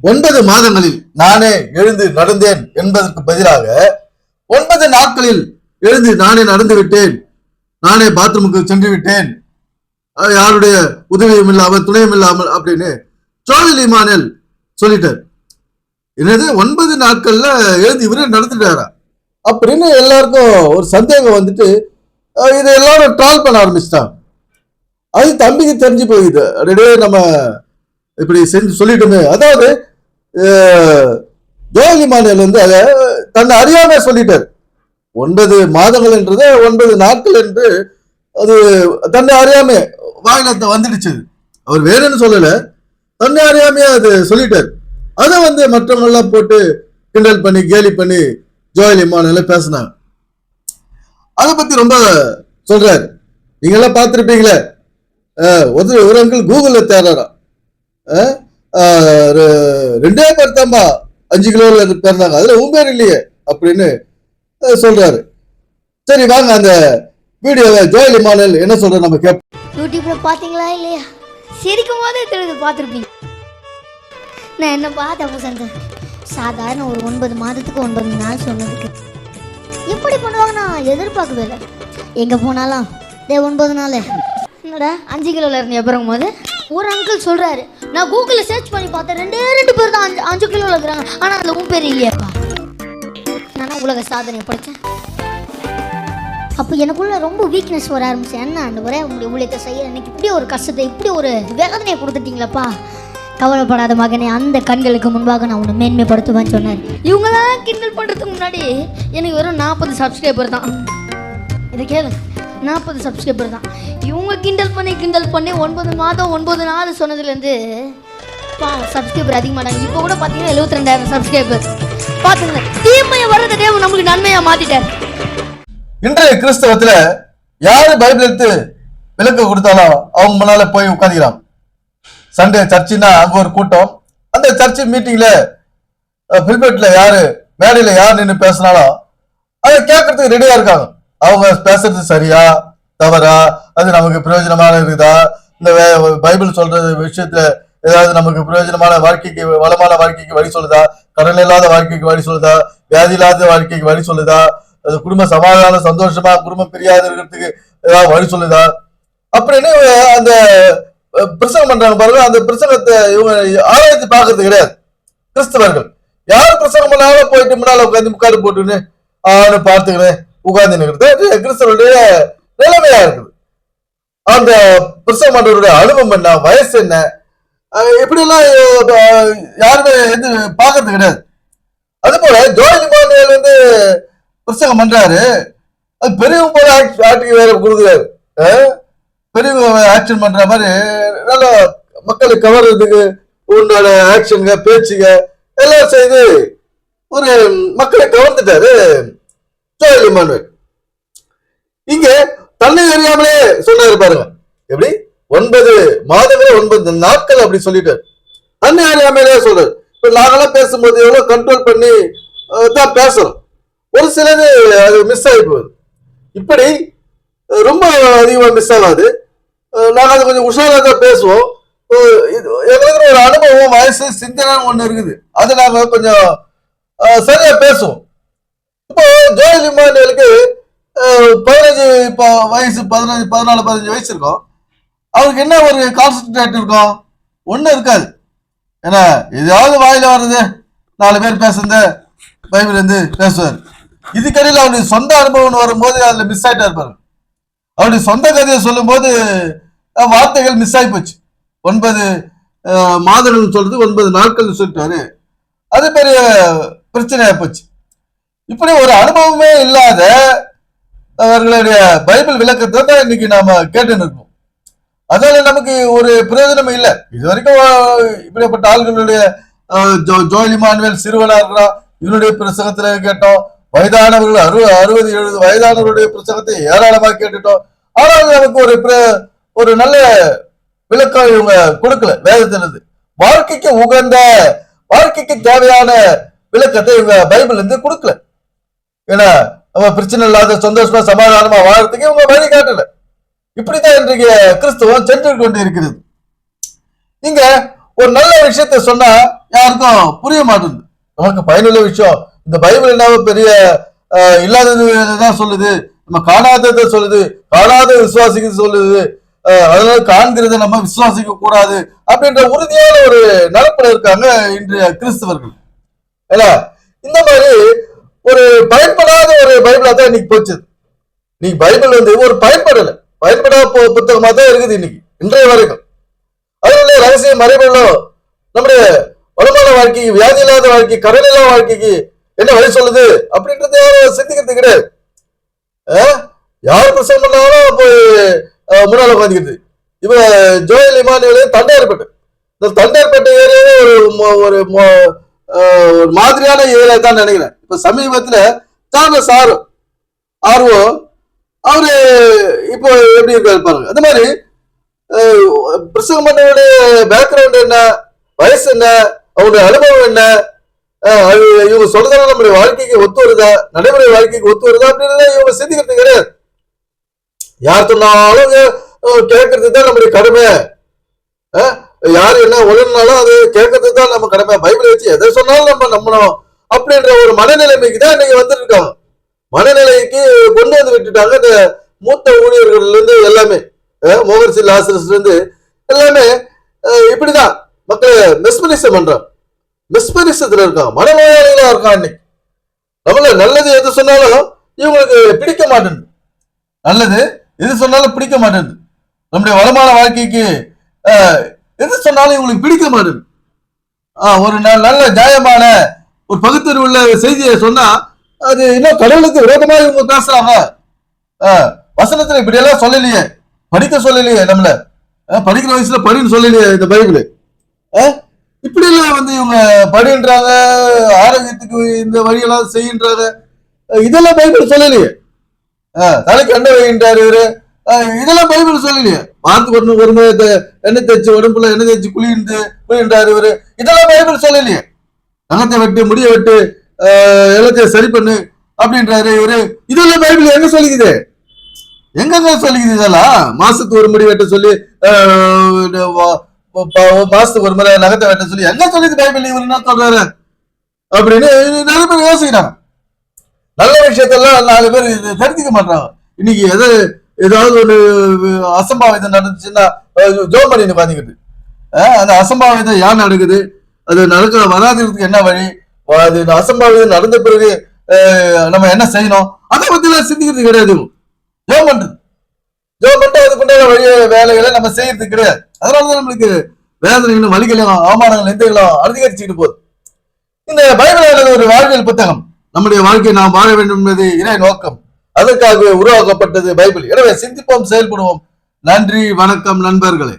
9 மாதங்களில் நானே எழுந்து நடந்தேன் என்பதற்கு பதிலாக 9 நாட்களில் எழுந்து நானே நடந்து விட்டேன், நானே பாத்ரூமுக்கு சென்று விட்டேன், யாருடைய உதவியும் இல்லாமல் துணையும் இல்லாமல் அப்படின்னு ஜோயல் இமானுவேல் சொல்லிட்டார். என்னது 9 நாட்கள்ல எழுந்து இவரே நடந்துட்டாரா அப்படின்னு எல்லாருக்கும் ஒரு சந்தேகம் வந்துட்டு இதை எல்லாரும் ட்ரால் பண்ண ஆரம்பிச்சிட்டாங்க. அது தம்பிக்கு தெரிஞ்சு போகுது, அப்படியே நம்ம இப்படி செஞ்சு சொல்லிட்டோமே. அதாவது ஜோயல் இமானுவேல் வந்து அதை தன்னை அறியாம சொல்லிட்டார். 9 மாதங்கள் என்றது 9 நாட்கள் என்று அது தன்னை அறியாம வாயில வந்துடுச்சு. அவர் வேணும்னு சொல்லல, தன்னை அறியாமையா அது சொல்லிட்டார். அதை வந்து மற்றவங்க எல்லாம் போட்டு கிண்டல் பண்ணி கேலி பண்ணி ஜோயல் இமானுவேல் பேசினாங்க. அதை பத்தி ரொம்ப சொல்றாரு. நீங்க எல்லாம் பார்த்திருப்பீங்களே, ஒரு அங்கிள் கூகுள்ல தேடுறாரா, 2 பேர் தான்பா 5 கிலோல பிறந்தாங்க, அதுல உன் பேர் இல்லையே அப்படின்னு சொல்றாரு. சரி வாங்க அந்த வீடியோவை ஜோயல் இமானுவேல் என்ன சொல்ற நம்ம கேட்போம். யூடியூப்ல பாத்தீங்களா இல்லையா? சிரிக்கும் போதே தெரியுது, பார்த்துருப்பீங்க. நான் என்ன பார்த்த சொன்னேன், சாதாரண ஒரு 9 மாதத்துக்கு 9 நாள் சொன்னதுக்கு எப்படி பண்ணுவாங்க நான் எதிர்பார்க்கவே இல்லை. எங்கே போனாலும் 9 நாள் என்னடா 5 கிலோவில் இருந்து பிறகும் போது ஒரு அங்கிள் சொல்கிறாரு, நான் கூகுளில் சர்ச் பண்ணி பார்த்தேன், 2 பேர் தான் 5 கிலோவில் இருக்கிறாங்க, ஆனால் அதில் உன் பேர் இல்லையாப்பா. நான் உலக சாதனை படித்தேன். அப்போ எனக்குள்ள ரொம்ப வீக்னஸ் வர ஆரம்பிச்சேன். என்ன அந்த ஒரே உங்களுடைய ஊழியத்தை செய்ய எனக்கு இப்படி ஒரு கஷ்டத்தை இப்படி ஒரு வேதனையை கொடுத்துட்டீங்களப்பா. கவலைப்படாத மகனே, அந்த கண்களுக்கு முன்பாக நான் உன்னை மேன்மைப்படுத்துவேன்னு சொன்னார். இவங்களாம் கிண்டல் பண்ணுறதுக்கு முன்னாடி எனக்கு வெறும் 40 சப்ஸ்கிரைபர் தான். இதை கேளு, 40 சப்ஸ்கிரைபர் தான். இவங்க கிண்டல் பண்ணி 9 மாதம் 9 நாள் சொன்னதுலேருந்து சப்ஸ்கிரைபர் அதிகமாட்டாங்க. இப்போ கூட பார்த்தீங்கன்னா 72,000 சப்ஸ்கிரைபர். பார்த்துங்க, தீமையை வர்றதை தேவன் நம்மளுக்கு நன்மையாக மாற்றிட்டார். இன்றைய கிறிஸ்தவத்துல யாரு பைபிள் எடுத்து விளக்க கொடுத்தாலும் அவங்க முன்னால போய் உட்காந்துக்கிறாங்க. சண்டே சர்ச்சுன்னா அங்க ஒரு கூட்டம், அந்த சர்ச்சு மீட்டிங்ல பில்பெட்ல யாரு மேடையில யார் நின்று பேசினாலும் அதை கேட்கறதுக்கு ரெடியா இருக்காங்க. அவங்க பேசுறது சரியா தவறா, அது நமக்கு பிரயோஜனமான இருக்குதா, இந்த பைபிள் சொல்ற விஷயத்துல ஏதாவது நமக்கு பிரயோஜனமான வாழ்க்கைக்கு வளமான வாழ்க்கைக்கு வழி சொல்லுதா, கடன் இல்லாத வாழ்க்கைக்கு வழி சொல்லுதா, வியாதி இல்லாத வாழ்க்கைக்கு வழி சொல்லுதா, அது குடும்ப சமாதானம் சந்தோஷமா குடும்பம் பிரியாது இருக்கிறதுக்கு ஏதாவது வழி சொல்லுதா அப்படின்னு அந்த பிரசங்கம் பண்றாங்க பாருங்க. அந்த பிரசங்கத்தை இவங்க ஆராய்ச்சி பார்க்கறது கிடையாது. கிறிஸ்தவர்கள் யார் பிரசங்கம் பண்ணாலும் போயிட்டு முன்னால உட்காந்து முக்காடு போட்டுன்னு பார்த்துக்கிறேன் உட்கார்ந்து நிற்கிறது கிறிஸ்தவருடைய நிலைமையா இருக்குது. அந்த பிரசங்கம் பண்றவருடைய அனுபவம் என்ன, வயசு என்ன, இப்படி எல்லாம் யாருமே எது பார்க்கறது கிடையாது. அது போல ஜோயல் இமானுவேல் வந்து பிரசங்கம் பண்றாரு, அது பெரியவங்க போல ஆக்டிங் வேற கொடுக்குறாரு. பெரியவங்க ஆக்ஷன் பண்ற மாதிரி நல்ல மக்களை கவர்றதுக்கு உன்னோட ஆக்ஷனுங்க பேச்சுங்க எல்லாம் செய்து ஒரு மக்களை கவர்ந்துட்டாரு ஜோயல் இமானுவேல். இங்க தன்னை அறியாமலே சொன்னாரு பாருங்க, எப்படி 9 மாதங்கள் 9 நாட்கள் அப்படி சொல்லிட்டாரு. தன்னை அறியாமலே சொல்றாரு. இப்ப நாங்கெல்லாம் பேசும்போது எவ்வளவு கண்ட்ரோல் பண்ணி தான் பேசுறோம், ஒரு சிலது அது மிஸ் ஆகி போகுது. இப்படி ரொம்ப அதிகமா மிஸ் ஆகாது. நாங்கள் அது கொஞ்சம் உஷாராக தான் பேசுவோம். எங்களுக்கு ஒரு அனுபவம் வயசு சிந்தனை ஒண்ணு இருக்குது, அது நாங்க கொஞ்சம் சரியா பேசுவோம். இப்போ ஜோயல் இமானுவேலுக்கு 15 வயசு 14-15 வயசு இருக்கும். அவருக்கு என்ன ஒரு கான்சென்ட்ரேட் இருக்கும், ஒண்ணு இருக்காது. ஏன்னா எதாவது வாயில வர்றது 4 பேர் பேசுறது பைபிள் இருந்து பேசுவார். இதுக்கடையில் அவருடைய சொந்த அனுபவம் வரும்போது அதுல மிஸ் ஆயிட்டா இருப்பாரு. அவருடைய சொந்த கதையை சொல்லும் போது வார்த்தைகள் மிஸ் ஆகி போச்சு. 9 மாதங்கள் சொல்றது 9 நாட்கள் சொல்லிட்டாரு, அது பெரிய பிரச்சனையா போச்சு. இப்படி ஒரு அனுபவமே இல்லாத அவர்களுடைய பைபிள் விளக்கத்தை தான் இன்னைக்கு நாம கேட்டு இருக்கோம். அதனால நமக்கு ஒரு பிரயோஜனம் இல்லை. இது வரைக்கும் இப்படிப்பட்ட ஆள்களுடைய ஜோயல் இமானுவேல் சிறுவனா இருக்கிறான், இவனுடைய பிரசங்கத்துல கேட்டோம். வயதானவர்கள் 60-70 வயதானவருடைய பிரசங்கத்தை ஏராளமாக கேட்டுட்டோம். ஆனால் நமக்கு ஒரு நல்ல விளக்கம் இவங்க கொடுக்கல. வேதத்திலிருந்து வாழ்க்கைக்கு உகந்த வாழ்க்கைக்கு தேவையான விளக்கத்தை இவங்க பைபிள் இருந்து கொடுக்கல. ஏன்னா அவன் பிரச்சனை இல்லாத சந்தோஷமா சமாதானமா வாழறதுக்கு இவங்க வழி காட்டல. இப்படித்தான் இன்றைக்கு கிறிஸ்துவம் சென்று கொண்டு இருக்கிறது. இங்க ஒரு நல்ல விஷயத்த சொன்னா யாருக்கும் புரிய மாட்டேங்குது. நமக்கு பயனுள்ள விஷயம் இந்த பைபிள் என்ன பெரிய இல்லாதது தான் சொல்லுது, நம்ம காணாததை சொல்லுது, காணாத விசுவாசிக்க சொல்லுது, அதனால காண்கிறத நம்ம விசுவாசிக்க கூடாது அப்படின்ற உறுதியான ஒரு நடப்புல இருக்காங்க இன்றைய கிறிஸ்தவர்கள். இந்த மாதிரி ஒரு பயன்படாத ஒரு பைபிளா தான் இன்னைக்கு போச்சு. இன்னைக்கு பைபிள் வந்து ஒரு பயன்படாத புத்தகமா தான் இருக்குது இன்னைக்கு இன்றைய வரைக்கும். அதனுடைய ரகசிய மறைபொருளும் நம்முடைய வருமான வாழ்க்கைக்கு, வியாதி இல்லாத வாழ்க்கை, கடன் இல்லாத வாழ்க்கைக்கு என்ன வழி சொல்லுது அப்படின்றது யாரும் சிந்திக்கிறது கிடையாது. யார் பிரசங்கம் பண்ணாலும் போய் முன்னால உட்காந்துக்கிட்டு. இப்ப ஜோயல் இமானுவேல் தண்டையார்பேட்டை, இந்த தண்டையார்பேட்டை ஏரியாவே ஒரு ஒரு மாதிரியான ஏரியா தான் நினைக்கிறேன். இப்ப சமீபத்துல சார்லஸ் ஆர்வோ அவரு இப்போ எப்படி இருக்காரு பாருங்க. அந்த மாதிரி பிரசங்கம் பண்ணவுடைய பேக்ரவுண்ட் என்ன, வயசு என்ன, அவங்களுடைய அனுபவம் என்ன, இவங்க சொல்றதால நம்முடைய வாழ்க்கைக்கு ஒத்து வருதா, நடைமுறை வாழ்க்கைக்கு ஒத்து வருதா அப்படின்னு இவங்க சிந்திக்கிறது கிடையாது. யார் சொன்னாலும் கேட்கறது தான் நம்முடைய கடமை. யாரு என்ன ஒழுங்கினாலும் அது கேட்கறது தான் நம்ம கடமை. பைபிளை வச்சு எதை சொன்னாலும் நம்ம நம்பணும் அப்படின்ற ஒரு மனநிலைமைக்கு தான் இன்னைக்கு வந்துட்டு இருக்காங்க. மனநிலைக்கு கொண்டு வந்து விட்டுட்டாங்க இந்த மூத்த ஊழியர்கள்ல இருந்து எல்லாமே, மோகன்சி லாசரஸ்ல இருந்து எல்லாமே இப்படிதான் மக்களை மெஸ்மரிசம் பண்றாங்க. மெஸ்மரிசத்துல இருக்காங்க, மனநோயாளிகளா இருக்காங்க. இன்னைக்கு நம்மள நல்லது எது சொன்னாலும் இவங்களுக்கு பிடிக்க மாட்டேங்குது, நல்லது எது சொன்னாலும் பிடிக்க மாட்டேங்குது. நம்முடைய வளமான வாழ்க்கைக்கு எது சொன்னாலும் இவங்களுக்கு பிடிக்க மாட்டேங்குது. ஒரு நல்ல நியாயமான ஒரு பகுத்தறிவு உள்ள செய்தியை சொன்னா அது இன்னும் கடவுளுக்கு விரோதமாக இவங்க பேசுறாங்க. வசனத்துல இப்படி எல்லாம் சொல்லலையே, படிக்க சொல்லலையே, நம்மள படிக்கிற வயசுல படின்னு சொல்லலையே இந்த பைபிள். இப்படி எல்லாம் வந்து இவங்க படின்றாங்க, ஆரோக்கியத்துக்கு இந்த வழியெல்லாம் செய்கின்றாங்க. இதெல்லாம் பைபிள் சொல்லலையே. தலைக்கு எண்ணெய் வைகின்றாரு இவரு, இதெல்லாம் பைபிள் சொல்லலையே. வாரத்துக்கு ஒரு முறை எண்ணெய் தேய்ச்சி உடம்புல எண்ணெய் தேய்ச்சி குளின்றாரு இவரு, இதெல்லாம் பைபிள் சொல்லலையே. நகத்தை வெட்டு, முடிய வெட்டு, எல்லாத்தையும் சரி பண்ணு அப்படின்றாரு இவரு, இதெல்லாம் பைபிள் எங்க சொல்லிக்குது? எங்க சொல்லிக்குது இதெல்லாம்? மாசத்துக்கு ஒரு முடி வெட்ட சொல்லி, மாசத்துக்கு ஒரு முறை நகத்தை வெட்ட சொல்லி எங்க சொல்லிது பைபிள்? இவர் என்ன சொல்றாரு அப்படின்னு நிறைய பேர் யோசிக்கிறாங்க. நல்ல விஷயத்தெல்லாம் 4 பேர் தெரிஞ்சுக்க மாட்டாங்க. இன்னைக்கு ஏதாவது ஒரு அசம்பாவிதம் நடந்துச்சுன்னா ஜோம் பண்ணி பாத்தீங்கிட்டு அந்த அசம்பாவிதம் ஏன் நடக்குது, அது வராதுக்கு என்ன வழி, அது அசம்பாவிதம் நடந்த பிறகு நம்ம என்ன செய்யணும், அதை பத்தி எல்லாம் சிந்திக்கிறது கிடையாது. ஜோம் பண்ணிட்டு அதுக்குண்டான வழிய வேலைகளை நம்ம செய்யறது கிடையாது. அதனாலதான் நம்மளுக்கு வேதனைகளும் வலிகளும் அவமானங்கள் நிந்தைகளும் அதிகரிச்சுக்கிட்டு போகுது. இந்த பைபிள் ஒரு வாழ்வியல் புத்தகம். நம்முடைய வாழ்க்கையை நாம் வாழ வேண்டும் என்பது இறை நோக்கம். அதற்காக உருவாக்கப்பட்டது பைபிள். எனவே சிந்திப்போம், செயல்படுவோம். நன்றி, வணக்கம் நண்பர்களே.